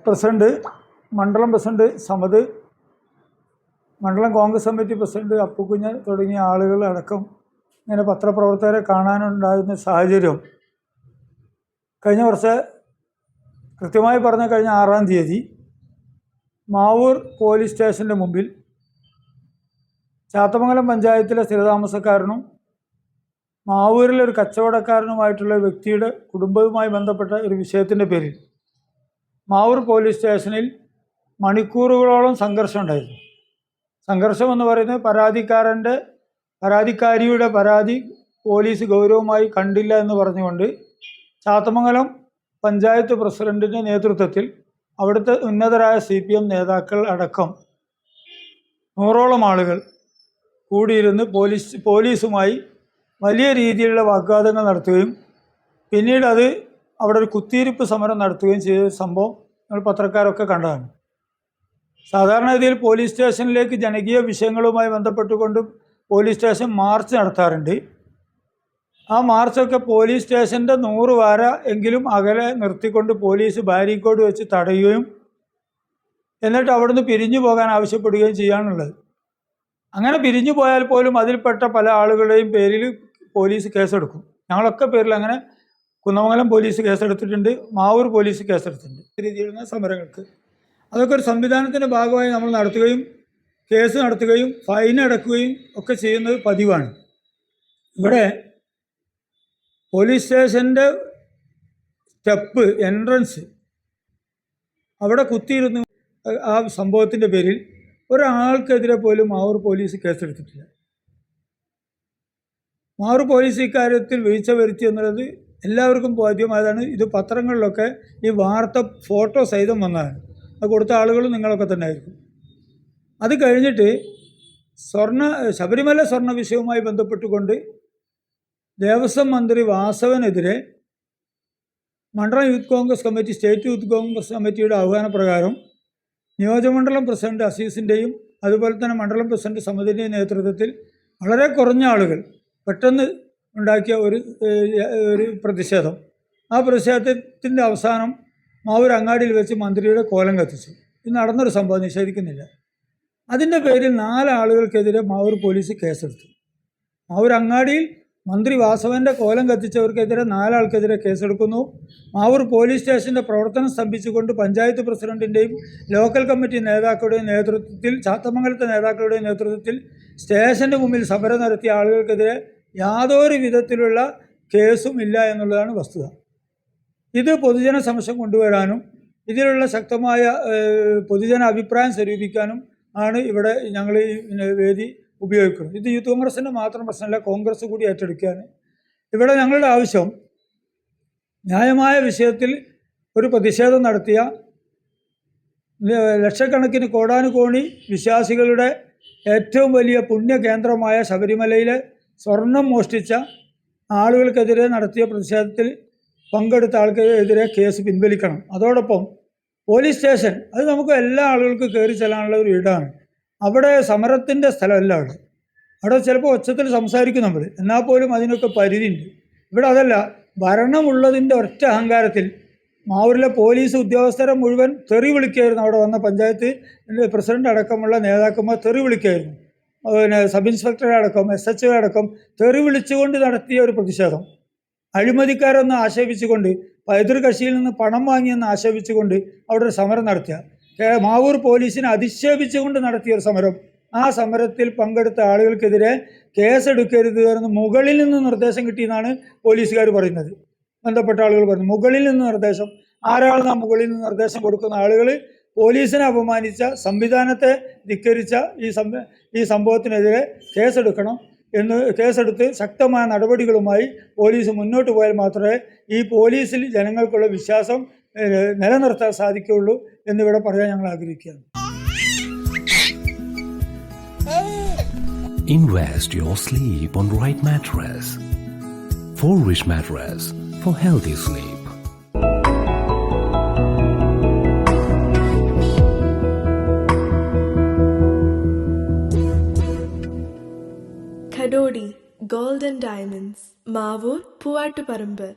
President, മണ്ഡലം president Samad, മണ്ഡലം Congress committee president അപ്പുക്കുഞ്ഞ് തുടങ്ങിയ ആളുകൾ അടക്കം ഇങ്ങനെ പത്രപ്രവർത്തകരെ കാണാനുണ്ടായിരുന്ന സാഹചര്യം കഴിഞ്ഞ വർഷം കൃത്യമായി പറഞ്ഞ കഴിഞ്ഞ 6-ാം തീയതി മാവൂർ പോലീസ് സ്റ്റേഷൻ്റെ മുമ്പിൽ ചാത്തമംഗലം പഞ്ചായത്തിലെ സ്ഥിരതാമസക്കാരനും മാവൂരിലെ ഒരു കച്ചവടക്കാരനുമായിട്ടുള്ള വ്യക്തിയുടെ കുടുംബവുമായി ബന്ധപ്പെട്ട ഒരു വിഷയത്തിൻ്റെ പേരിൽ മാവൂർ പോലീസ് സ്റ്റേഷനിൽ മണിക്കൂറുകളോളം സംഘർഷം ഉണ്ടായിരുന്നു. സംഘർഷം എന്ന് പറയുന്നത് പരാതിക്കാരിയുടെ പരാതി പോലീസ് ഗൗരവമായി കണ്ടില്ല എന്ന് പറഞ്ഞുകൊണ്ട് ചാത്തമംഗലം പഞ്ചായത്ത് പ്രസിഡന്റിൻ്റെ നേതൃത്വത്തിൽ അവിടുത്തെ ഉന്നതരായ CPM നേതാക്കൾ അടക്കം 100ഓളം ആളുകൾ കൂടിയിരുന്ന് പോലീസുമായി വലിയ രീതിയിലുള്ള വാഗ്വാദങ്ങൾ നടത്തുകയും പിന്നീട് അത് അവിടെ ഒരു കുത്തിയിരിപ്പ് സമരം നടത്തുകയും ചെയ്ത സംഭവം നമ്മൾ പത്രക്കാരൊക്കെ കണ്ടതാണ്. സാധാരണഗതിയിൽ പോലീസ് സ്റ്റേഷനിലേക്ക് ജനകീയ വിഷയങ്ങളുമായി ബന്ധപ്പെട്ടുകൊണ്ട് പോലീസ് സ്റ്റേഷൻ മാർച്ച് നടത്താറുണ്ട്. ആ മാർച്ചൊക്കെ പോലീസ് സ്റ്റേഷൻ്റെ 100 വാര എങ്കിലും അകലെ നിർത്തിക്കൊണ്ട് പോലീസ് ബാരിക്കേഡ് വെച്ച് തടയുകയും എന്നിട്ട് അവിടുന്ന് പിരിഞ്ഞു പോകാൻ ആവശ്യപ്പെടുകയും ചെയ്യാനുള്ളത്. അങ്ങനെ പിരിഞ്ഞു പോയാൽ പോലും അതിൽപ്പെട്ട പല ആളുകളുടെയും പേരിൽ പോലീസ് കേസെടുക്കും. ഞങ്ങളൊക്കെ പേരിൽ അങ്ങനെ കുന്നമംഗലം പോലീസ് കേസെടുത്തിട്ടുണ്ട്, മാവൂർ പോലീസ് കേസെടുത്തിട്ടുണ്ട്. രീതിയിലുള്ള സമരങ്ങൾക്ക് അതൊക്കെ ഒരു സംവിധാനത്തിൻ്റെ ഭാഗമായി നമ്മൾ നടത്തുകയും കേസ് നടത്തുകയും ഫൈൻ അടക്കുകയും ഒക്കെ ചെയ്യുന്നത് പതിവാണ്. ഇവിടെ പോലീസ് സ്റ്റേഷൻ്റെ സ്റ്റെപ്പ് എൻട്രൻസ് അവിടെ കുത്തിയിരുന്നു. ആ സംഭവത്തിൻ്റെ പേരിൽ ഒരാൾക്കെതിരെ പോലും മാവൂർ പോലീസ് കേസെടുത്തിട്ടില്ല. മാവൂർ പോലീസ് ഇക്കാര്യത്തിൽ വീഴ്ച വരുത്തി എന്നുള്ളത് എല്ലാവർക്കും ബോധ്യമായതാണ്. ഇത് പത്രങ്ങളിലൊക്കെ ഈ വാർത്ത ഫോട്ടോ സഹിതം വന്നതാണ്. അത് കൊടുത്ത ആളുകളും നിങ്ങളൊക്കെ തന്നെ ആയിരിക്കും. അത് കഴിഞ്ഞിട്ട് ശബരിമല സ്വർണ്ണ വിഷയവുമായി ബന്ധപ്പെട്ടുകൊണ്ട് ദേവസ്വം മന്ത്രി വാസവനെതിരെ മണ്ഡലം youth Congress committee, state youth Congress കമ്മിറ്റിയുടെ ആഹ്വാനപ്രകാരം നിയോജകമണ്ഡലം പ്രസിഡന്റ് അസീസിൻ്റെയും അതുപോലെ തന്നെ മണ്ഡലം പ്രസിഡന്റ് സമദിൻ്റെയും നേതൃത്വത്തിൽ വളരെ കുറഞ്ഞ ആളുകൾ പെട്ടെന്ന് ഉണ്ടാക്കിയ ഒരു പ്രതിഷേധം. ആ പ്രതിഷേധത്തിൻ്റെ അവസാനം മാവൂർ അങ്ങാടിയിൽ വെച്ച് മന്ത്രിയുടെ കോലം കത്തിച്ചു. ഇത് നടന്നൊരു സംഭവം നിഷേധിക്കുന്നില്ല. അതിൻ്റെ പേരിൽ 4 ആളുകൾക്കെതിരെ മാവൂർ പോലീസ് കേസെടുത്തു. മാവൂർ അങ്ങാടിയിൽ മന്ത്രി വാസവൻ്റെ കോലം കത്തിച്ചവർക്കെതിരെ 4 ആൾക്കെതിരെ കേസെടുക്കുന്നു. മാവൂർ പോലീസ് സ്റ്റേഷൻ്റെ പ്രവർത്തനം സ്തംഭിച്ചുകൊണ്ട് പഞ്ചായത്ത് പ്രസിഡന്റിൻ്റെയും ലോക്കൽ കമ്മിറ്റി നേതാക്കളുടെയും നേതൃത്വത്തിൽ, ചാത്തമംഗലത്തെ നേതാക്കളുടെയും നേതൃത്വത്തിൽ സ്റ്റേഷൻ്റെ മുമ്പിൽ സമരം നടത്തിയ ആളുകൾക്കെതിരെ യാതൊരു വിധത്തിലുള്ള കേസും ഇല്ല എന്നുള്ളതാണ് വസ്തുത. ഇത് പൊതുജന സമക്ഷം കൊണ്ടുവരാനും ഇതിലുള്ള ശക്തമായ പൊതുജന അഭിപ്രായം സ്വരൂപിക്കാനും ആണ് ഇവിടെ ഞങ്ങൾ ഈ വേദി ഉപയോഗിക്കുന്നത്. ഇത് യൂത്ത് കോൺഗ്രസിൻ്റെ മാത്രം പ്രശ്നമല്ല, കോൺഗ്രസ് കൂടി ഏറ്റെടുക്കുകയാണ്. ഇവിടെ ഞങ്ങളുടെ ആവശ്യം ന്യായമായ വിഷയത്തിൽ ഒരു പ്രതിഷേധം നടത്തിയ ലക്ഷക്കണക്കിന് കോടാനുകോടി വിശ്വാസികളുടെ ഏറ്റവും വലിയ പുണ്യകേന്ദ്രമായ ശബരിമലയിലെ സ്വർണം മോഷ്ടിച്ച ആളുകൾക്കെതിരെ നടത്തിയ പ്രതിഷേധത്തിൽ പങ്കെടുത്ത ആൾക്കെതിരെ കേസ് പിൻവലിക്കണം. അതോടൊപ്പം പോലീസ് സ്റ്റേഷൻ അത് നമുക്ക് എല്ലാ ആളുകൾക്കും കയറി ചെല്ലാനുള്ള ഒരു ഇടമാണ്. അവിടെ സമരത്തിൻ്റെ സ്ഥലമല്ല. അവിടെ ചിലപ്പോൾ ഒച്ചത്തിൽ സംസാരിക്കും നമ്മൾ, എന്നാൽ പോലും അതിനൊക്കെ പരിധിയുണ്ട്. ഇവിടെ അതല്ല. ഭരണമുള്ളതിൻ്റെ ഒറ്റ അഹങ്കാരത്തിൽ മാവൂരിലെ പോലീസ് ഉദ്യോഗസ്ഥരെ മുഴുവൻ തെറി വിളിക്കുകയായിരുന്നു. അവിടെ വന്ന പഞ്ചായത്ത് പ്രസിഡന്റ് അടക്കമുള്ള നേതാക്കന്മാർ തെറി വിളിക്കുകയായിരുന്നു. പിന്നെ സബ് ഇൻസ്പെക്ടറെ അടക്കം SHO അടക്കം തെറി വിളിച്ചുകൊണ്ട് നടത്തിയ ഒരു പ്രതിഷേധം, അഴിമതിക്കാരെന്ന് ആക്ഷേപിച്ചുകൊണ്ട്, എതിർകക്ഷിയിൽ നിന്ന് പണം വാങ്ങിയെന്ന് ആക്ഷേപിച്ചുകൊണ്ട് അവിടെ ഒരു സമരം നടത്തിയ മാവൂർ പോലീസിനെ അധിക്ഷേപിച്ചുകൊണ്ട് നടത്തിയൊരു സമരം. ആ സമരത്തിൽ പങ്കെടുത്ത ആളുകൾക്കെതിരെ കേസെടുക്കരുത് എന്ന് മുകളിൽ നിന്ന് നിർദ്ദേശം കിട്ടിയെന്നാണ് പോലീസുകാർ പറയുന്നത്. ബന്ധപ്പെട്ട ആളുകൾ പറഞ്ഞു മുകളിൽ നിന്ന് നിർദ്ദേശം. ആരാണ് ആ മുകളിൽ നിന്ന് നിർദ്ദേശം കൊടുക്കുന്ന ആളുകൾ? പോലീസിനെ അപമാനിച്ച, സംവിധാനത്തെ ധിക്കരിച്ച ഈ സംഭവത്തിനെതിരെ കേസെടുക്കണം എന്ന് കേസെടുത്ത് ശക്തമായ നടപടികളുമായി പോലീസ് മുന്നോട്ട് പോയാൽ മാത്രമേ ഈ പോലീസിൽ ജനങ്ങൾക്കുള്ള വിശ്വാസം നിലനിർത്താൻ സാധിക്കുകയുള്ളൂ എന്നിവിടെ പറയാൻ ഞങ്ങൾ ആഗ്രഹിക്കുകയാണ്. Invest your sleep on right mattress. Forwish mattress for healthy sleep. Kadodi Gold and Diamonds, Mavur, Puvattuparambur.